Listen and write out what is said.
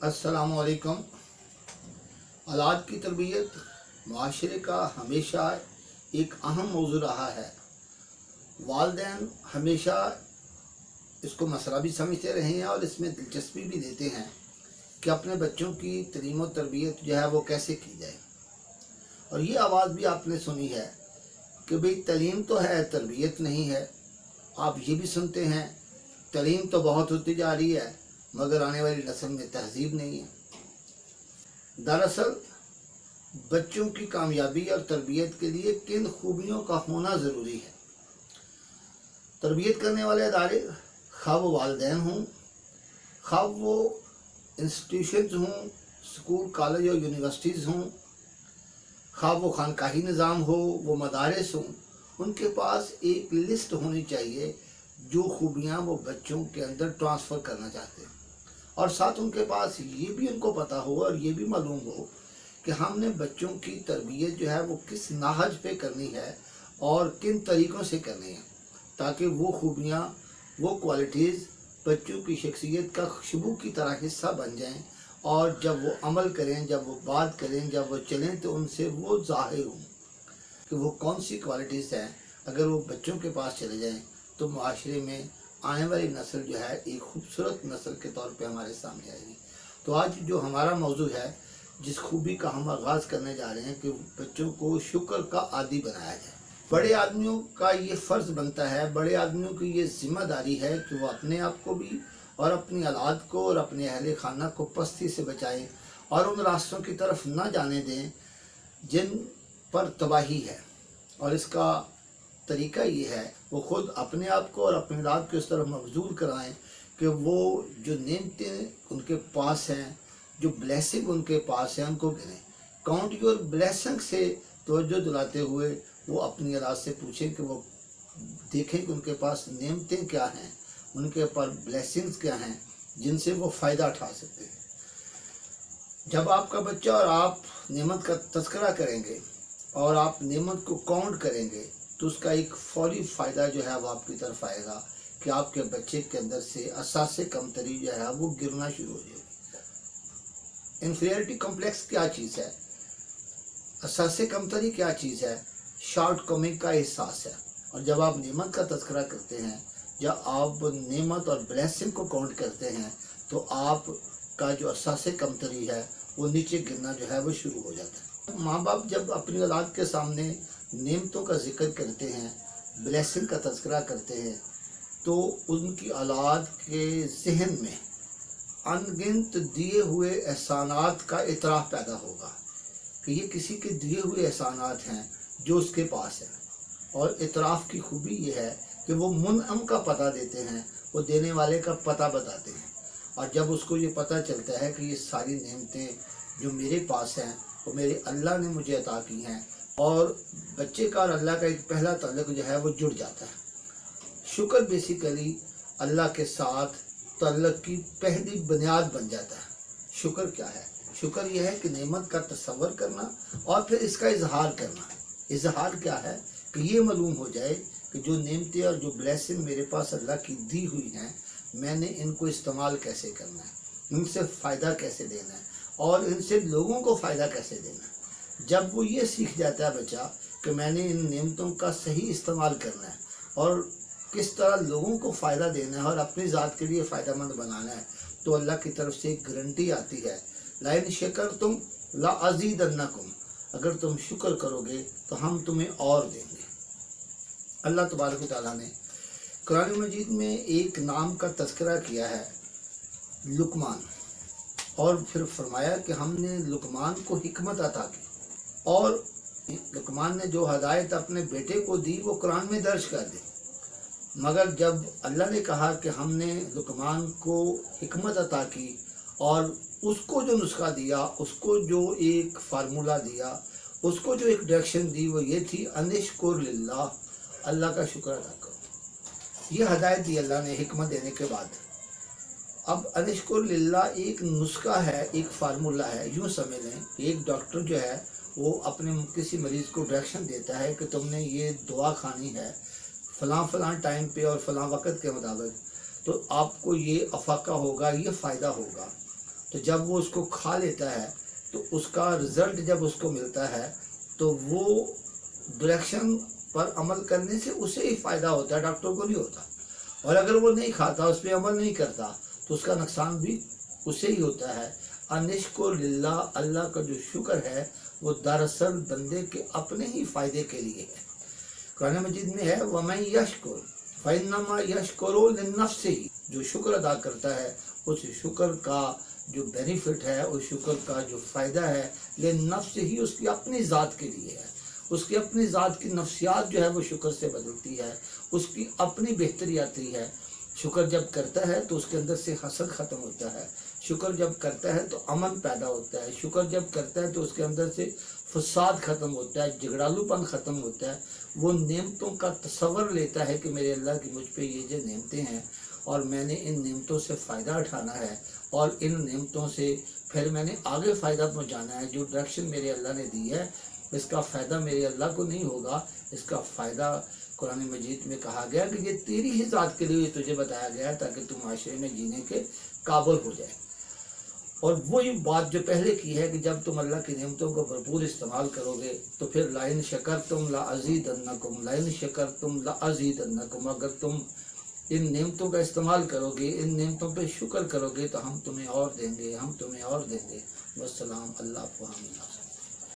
अस्सलाम वालेकुम। औलाद की तरबियत माशरे का हमेशा एक अहम मौजू रहा है। वालिदैन हमेशा इसको मसला भी समझते रहे हैं और इसमें दिलचस्पी भी लेते हैं कि अपने बच्चों की तलीम और तरबियत जो है वो कैसे की जाए। और ये आवाज़ भी आपने सुनी है कि भाई तलीम तो है, तरबियत नहीं है। आप ये भी सुनते हैं तलीम तो बहुत होती जा रही है मगर आने वाली नस्ल में तहजीब नहीं है। दरअसल बच्चों की कामयाबी और तरबियत के लिए किन खूबियों का होना ज़रूरी है। तरबियत करने वाले अदारे, खा वो वालिदैन हों, खा वो इंस्टीट्यूशंस हों, स्कूल कॉलेज और यूनिवर्सिटीज़ हों, खा वो खानकाही निज़ाम हो, वो मदारिस हों, उनके पास एक लिस्ट होनी चाहिए जो खूबियाँ वो बच्चों के अंदर ट्रांसफ़र करना चाहते हैं। और साथ उनके पास ये भी उनको पता हो और ये भी मालूम हो कि हमने बच्चों की तरबियत जो है वो किस नाहज पे करनी है और किन तरीक़ों से करनी है, ताकि वो खूबियाँ, वो क्वालिटीज़ बच्चों की शख्सियत का खुशबू की तरह हिस्सा बन जाएं और जब वो अमल करें, जब वो बात करें, जब वो चलें तो उनसे वो ज़ाहिर हों कि वो कौन सी क्वालिटीज़ हैं। अगर वो बच्चों के पास चले जाएँ तो माशरे में आने वाली नस्ल जो है एक खूबसूरत नस्ल के तौर पे हमारे सामने आएगी। तो आज जो हमारा मौजू है, जिस खूबी का हम आगाज़ करने जा रहे हैं कि बच्चों को शुक्र का आदी बनाया जाए। बड़े आदमियों का ये फ़र्ज़ बनता है, बड़े आदमियों की ये ज़िम्मेदारी है कि वो अपने आप को भी और अपनी औलाद को और अपने अहले खाना को पस्ती से बचाएं और उन रास्तों की तरफ न जाने दें जिन पर तबाही है। और इसका तरीका ये है वो ख़ुद अपने आप को और अपनी औलाद को इस तरफ मबजूल कराएं कि वो जो नेमतें उनके पास हैं, जो ब्लेसिंग उनके पास है, उनको गिनें। काउंट योर ब्लेसिंग से तवज्जो दिलाते हुए वो अपनी औलाद से पूछें कि वो देखें कि उनके पास नेमतें क्या हैं, उनके ऊपर ब्लेसिंग्स क्या हैं जिनसे वो फ़ायदा उठा सकते हैं। जब आपका बच्चा और आप नेमत का तज़किरा करेंगे और आप नेमत को काउंट करेंगे तो उसका एक फौरी फ़ायदा जो है वो आपकी तरफ आएगा कि आपके बच्चे के अंदर से असासे कमतरी जो है वो गिरना शुरू हो जाएगी। इन्फीरियरिटी कम्प्लेक्स क्या चीज़ है, असासे कमतरी क्या चीज़ है, शॉर्ट कमिंग का एहसास है। और जब आप नेमत का तज़किरा करते हैं, जब आप नेमत और ब्लेसिंग को काउंट करते हैं तो आपका जो असासे कमतरी है वो नीचे गिरना जो है वो शुरू हो जाता है। माँ बाप जब अपनी औलाद के सामने नेमतों का जिक्र करते हैं, ब्लेसिंग का तज़किरा करते हैं तो उनकी औलाद के जहन में अनगिनत दिए हुए एहसानात का इतराफ़ पैदा होगा कि ये किसी के दिए हुए एहसानात हैं जो उसके पास है। और इतराफ़ की खूबी ये है कि वो मुनअम का पता देते हैं, वो देने वाले का पता बताते हैं। और जब उसको ये पता चलता है कि ये सारी नेमतें जो मेरे पास हैं वो मेरे अल्लाह ने मुझे अता की हैं, और बच्चे का और अल्लाह का एक पहला ताल्लुक़ जो है वो जुड़ जाता है। शुक्र बेसिकली अल्लाह के साथ ताल्लुक़ की पहली बुनियाद बन जाता है। शुक्र क्या है? शुक्र यह है कि नेमत का तसव्वुर करना और फिर इसका इजहार करना। इजहार क्या है कि ये मालूम हो जाए कि जो नेमतें और जो ब्लेसिंग मेरे पास अल्लाह की दी हुई हैं, मैंने इनको इस्तेमाल कैसे करना है, इनसे फ़ायदा कैसे देना है और इनसे लोगों को फ़ायदा कैसे देना है। जब वो ये सीख जाता है बच्चा कि मैंने इन नेमतों का सही इस्तेमाल करना है और किस तरह लोगों को फ़ायदा देना है और अपनी ज़ात के लिए फ़ायदेमंद बनाना है, तो अल्लाह की तरफ से एक गारंटी आती है, लाइन शकरतुम ला अज़ीदन्नकुम, अगर तुम शुक्र करोगे तो हम तुम्हें और देंगे। अल्लाह तबारक व तआला ने कुरान मजीद में एक नाम का तज़किरा किया है, लुकमान, और फिर फरमाया कि हमने लुकमान को हिकमत अता की। और लुकमान ने जो हदायत अपने बेटे को दी वो कुरान में दर्ज कर दी। मगर जब अल्लाह ने कहा कि हमने लुकमान को हिकमत अता की और उसको जो नुस्खा दिया, उसको जो एक फार्मूला दिया, उसको जो एक डायरेक्शन दी, वो ये थी अनिश्कुर लिल्लाह, अल्लाह का शुक्र अदा करो। ये हदायत दी अल्लाह ने हिकमत देने के बाद। अब अनिश्कुर लिल्लाह एक नुस्खा है, एक फार्मूला है। यूँ समझ लें एक डॉक्टर जो है वो अपने किसी मरीज़ को डायरेक्शन देता है कि तुमने ये दवा खानी है फ़लाँ टाइम पे और फ़लाँ वक़्त के मुताबिक, तो आपको ये अफ़ाका होगा, ये फ़ायदा होगा। تو جب وہ اس کو کھا لیتا ہے تو اس کا رزلٹ جب اس کو ملتا ہے تو وہ ڈائریکشن پر عمل کرنے سے اسے ہی فائدہ ہوتا ہے، ڈاکٹر کو نہیں ہوتا۔ اور اگر وہ نہیں کھاتا، اس پہ عمل نہیں کرتا، تو اس کا نقصان بھی اسے ہی ہوتا ہے۔ انشکر للہ، اللہ کا جو شکر ہے وہ دراصل بندے کے اپنے ہی فائدے کے لیے ہے۔ قرآن مجید میں ہے وَمَن يَشْكُرْ فَإِنَّمَا يَشْكُرُ لِنَفْسِهِ، جو شکر ادا کرتا ہے اس شکر کا جو بینیفٹ ہے، اس شکر کا جو فائدہ ہے لِنَفْسِهِ، اس کی اپنی ذات کے لیے ہے۔ اس کی اپنی ذات کی نفسیات جو ہے وہ شکر سے بدلتی ہے، اس کی اپنی بہتری آتی ہے۔ شکر جب کرتا ہے تو اس کے اندر سے حسد ختم ہوتا ہے، شکر جب کرتا ہے تو امن پیدا ہوتا ہے، شکر جب کرتا ہے تو اس کے اندر سے فساد ختم ہوتا ہے، جھگڑالو پن ختم ہوتا ہے۔ وہ نعمتوں کا تصور لیتا ہے کہ میرے اللہ کی مجھ پہ یہ جو نعمتیں ہیں اور میں نے ان نعمتوں سے فائدہ اٹھانا ہے، اور ان نعمتوں سے پھر میں نے آگے فائدہ پہنچانا ہے۔ جو ڈائریکشن میرے اللہ نے دی ہے اس کا فائدہ میرے اللہ کو نہیں ہوگا، اس کا فائدہ قرآن مجید میں کہا گیا کہ یہ تیری ہی ذات کے لیے تجھے بتایا گیا ہے تاکہ تم معاشرے میں جینے کے قابل ہو جائے۔ اور وہی بات جو پہلے کی ہے کہ جب تم اللہ کی نعمتوں کو بھرپور استعمال کرو گے تو پھر لَإِن شَكَرْتُمْ لَأَزِيدَنَّكُمْ لَإِن شَكَرْتُمْ لَأَزِيدَنَّكُمْ، اگر تم ان نعمتوں کا استعمال کرو گے، ان نعمتوں پہ شکر کرو گے تو ہم تمہیں اور دیں گے، ہم تمہیں اور دیں گے۔ والسلام، اللہ آپ کو حامد۔